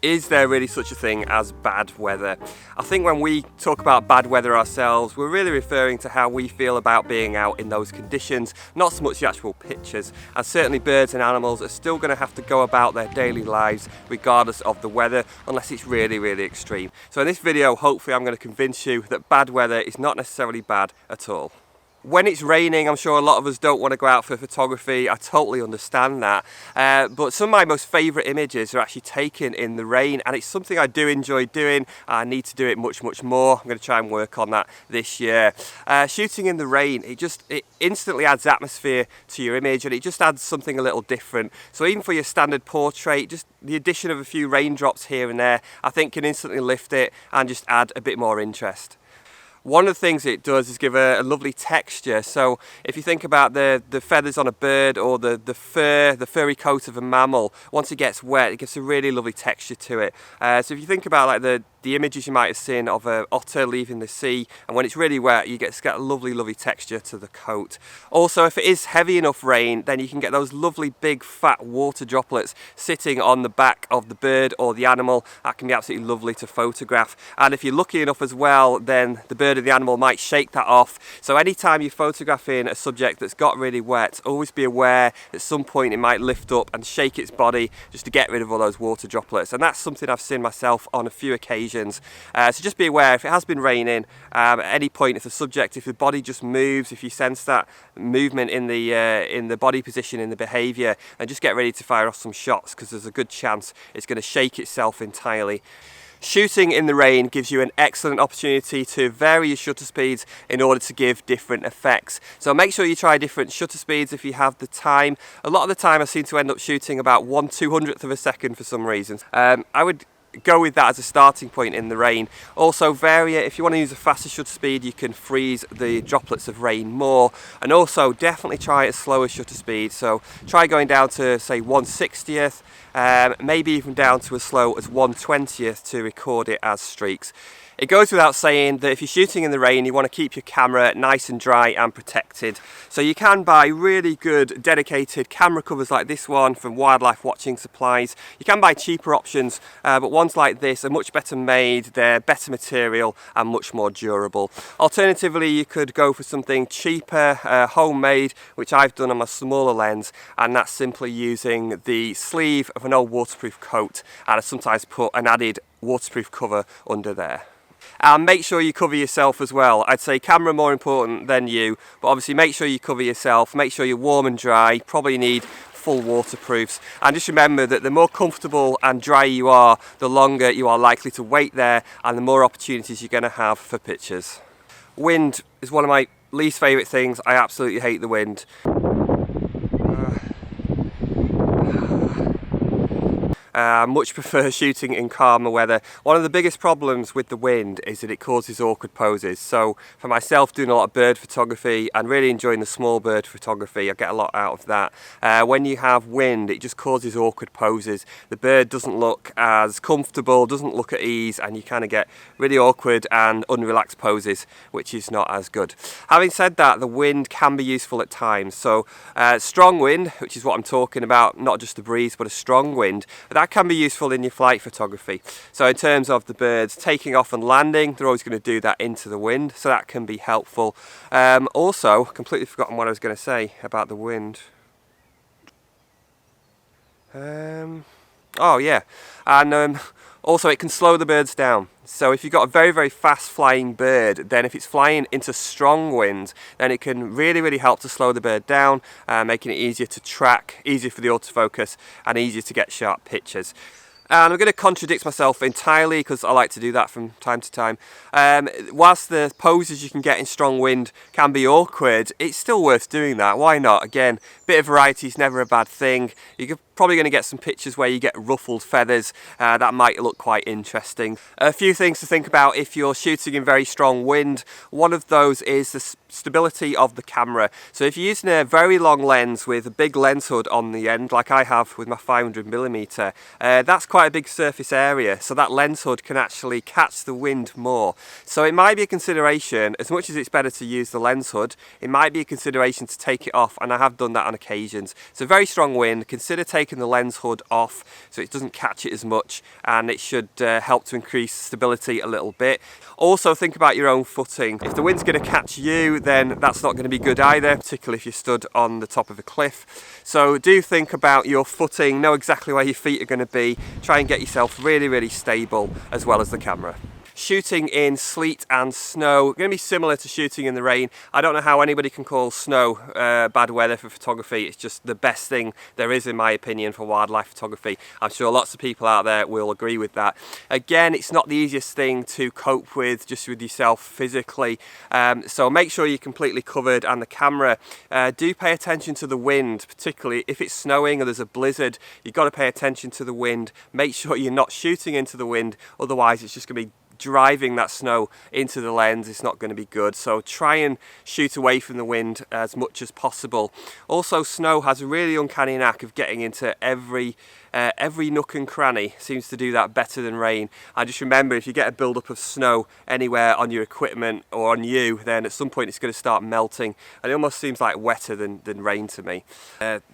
Is there really such a thing as bad weather? I think when we talk about bad weather ourselves, we're really referring to how we feel about being out in those conditions, not so much the actual pictures. And certainly birds and animals are still going to have to go about their daily lives regardless of the weather, unless it's really, really extreme. So in this video, hopefully I'm going to convince you that bad weather is not necessarily bad at all. When it's raining, I'm sure a lot of us don't want to go out for photography. I totally understand that. But some of my most favourite images are actually taken in the rain, and it's something I do enjoy doing. I need to do it much, much more. I'm going to try and work on that this year. Shooting in the rain, it instantly adds atmosphere to your image, and it just adds something a little different. So even for your standard portrait, just the addition of a few raindrops here and there, I think can instantly lift it and just add a bit more interest. One of the things it does is give a lovely texture. So if you think about the feathers on a bird or the furry coat of a mammal, once it gets wet, it gives a really lovely texture to it. So if you think about like the images you might have seen of an otter leaving the sea, and when it's really wet, you get a lovely texture to the coat. Also, if it is heavy enough rain, then you can get those lovely big fat water droplets sitting on the back of the bird or the animal. That can be absolutely lovely to photograph. And if you're lucky enough as well, then the bird or the animal might shake that off. So anytime you're photographing a subject that's got really wet, always be aware at some point it might lift up and shake its body just to get rid of all those water droplets. And that's something I've seen myself on a few occasions. So just be aware, if it has been raining, at any point, if the body just moves, if you sense that movement in the body position, in the behaviour, then just get ready to fire off some shots, because there's a good chance it's going to shake itself entirely. Shooting in the rain gives you an excellent opportunity to vary your shutter speeds in order to give different effects. So make sure you try different shutter speeds if you have the time. A lot of the time I seem to end up shooting about 1/200th of a second for some reason. I would go with that as a starting point in the rain. Also vary it. If you want to use a faster shutter speed, you can freeze the droplets of rain more, and also definitely try a slower shutter speed. So try going down to say 1/60th, maybe even down to as slow as 1/20th to record it as streaks. It goes without saying that if you're shooting in the rain, you want to keep your camera nice and dry and protected. So you can buy really good dedicated camera covers like this one from Wildlife Watching Supplies. You can buy cheaper options, but ones like this are much better made, they're better material and much more durable. Alternatively, you could go for something cheaper, homemade, which I've done on my smaller lens, and that's simply using the sleeve of an old waterproof coat, and I sometimes put an added waterproof cover under there. And make sure you cover yourself as well. I'd say camera more important than you, but obviously make sure you cover yourself, make sure you're warm and dry, probably need full waterproofs. And just remember that the more comfortable and dry you are, the longer you are likely to wait there and the more opportunities you're going to have for pictures. Wind is one of my least favourite things. I absolutely hate the wind. I much prefer shooting in calmer weather. One of the biggest problems with the wind is that it causes awkward poses. So for myself, doing a lot of bird photography and really enjoying the small bird photography, I get a lot out of that. When you have wind, it just causes awkward poses. The bird doesn't look as comfortable, doesn't look at ease, and you kind of get really awkward and unrelaxed poses, which is not as good. Having said that, the wind can be useful at times. So strong wind, which is what I'm talking about, not just a breeze, but a strong wind, that can be useful in your flight photography. So in terms of the birds taking off and landing, they're always going to do that into the wind, so that can be helpful. Also, completely forgotten what I was going to say about the wind. Oh yeah, and also it can slow the birds down. So if you've got a very fast flying bird, then if it's flying into strong winds, then it can really help to slow the bird down, making it easier to track, easier for the autofocus, and easier to get sharp pictures. And I'm going to contradict myself entirely, because I like to do that from time to time. Whilst the poses you can get in strong wind can be awkward, it's still worth doing that. Why not? Again, bit of variety is never a bad thing. You're probably going to get some pictures where you get ruffled feathers. That might look quite interesting. A few things to think about if you're shooting in very strong wind. One of those is the stability of the camera. So if you're using a very long lens with a big lens hood on the end, like I have with my 500mm, that's quite a big surface area, so that lens hood can actually catch the wind more. So it might be a consideration, as much as it's better to use the lens hood, it might be a consideration to take it off, and I have done that on occasions. It's a very strong wind, consider taking the lens hood off so it doesn't catch it as much, and it should help to increase stability a little bit. Also think about your own footing. If the wind's going to catch you, then that's not going to be good either, particularly if you're stood on the top of a cliff. So do think about your footing, know exactly where your feet are going to be, try and get yourself really stable, as well as the camera. Shooting in sleet and snow, going to be similar to shooting in the rain. I don't know how anybody can call snow bad weather for photography. It's just the best thing there is, in my opinion, for wildlife photography. I'm sure lots of people out there will agree with that. Again, it's not the easiest thing to cope with just with yourself physically, so make sure you're completely covered, and the camera, do pay attention to the wind, particularly if it's snowing or there's a blizzard. You've got to pay attention to the wind. Make sure you're not shooting into the wind, otherwise it's just going to be driving that snow into the lens. It's not going to be good, so try and shoot away from the wind as much as possible. Also, snow has a really uncanny knack of getting into every nook and cranny. Seems to do that better than rain. I just remember, if you get a build-up of snow anywhere on your equipment or on you, then at some point it's going to start melting, and it almost seems like wetter than rain to me.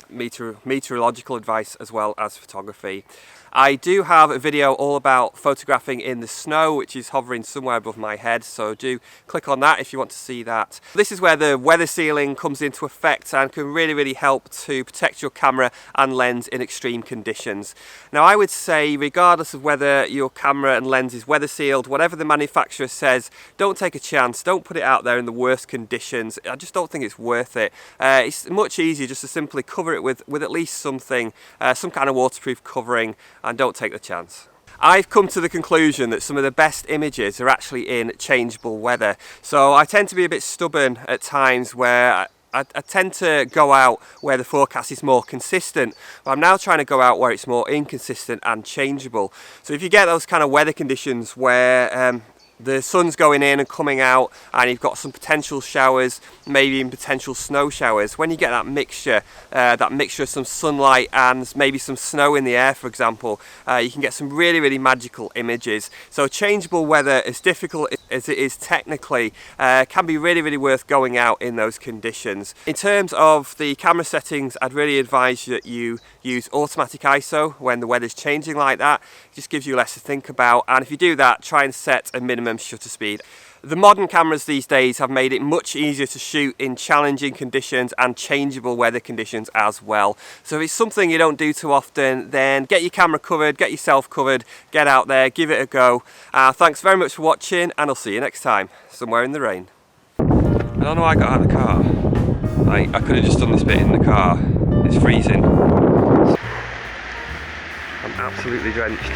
Meteorological advice as well as photography. I do have a video all about photographing in the snow, which is hovering somewhere above my head, so do click on that if you want to see that. This is where the weather sealing comes into effect and can really help to protect your camera and lens in extreme conditions. Now, I would say, regardless of whether your camera and lens is weather sealed, whatever the manufacturer says, don't take a chance, don't put it out there in the worst conditions. I just don't think it's worth it. It's much easier just to simply cover it with at least something, some kind of waterproof covering, and don't take the chance. I've come to the conclusion that some of the best images are actually in changeable weather. So I tend to be a bit stubborn at times where I tend to go out where the forecast is more consistent, but I'm now trying to go out where it's more inconsistent and changeable. So if you get those kind of weather conditions where the sun's going in and coming out, and you've got some potential showers, maybe even potential snow showers. When you get that mixture of some sunlight and maybe some snow in the air, for example, you can get some really magical images. So changeable weather, as difficult as it is technically, can be really worth going out in those conditions. In terms of the camera settings, I'd really advise that you use automatic ISO when the weather's changing like that. It just gives you less to think about, and if you do that, try and set a minimum shutter speed. The modern cameras these days have made it much easier to shoot in challenging conditions and changeable weather conditions as well. So if it's something you don't do too often, then get your camera covered, get yourself covered, get out there, give it a go. Thanks very much for watching, and I'll see you next time, somewhere in the rain. I don't know why I got out of the car. I could have just done this bit in the car. It's freezing. I'm absolutely drenched.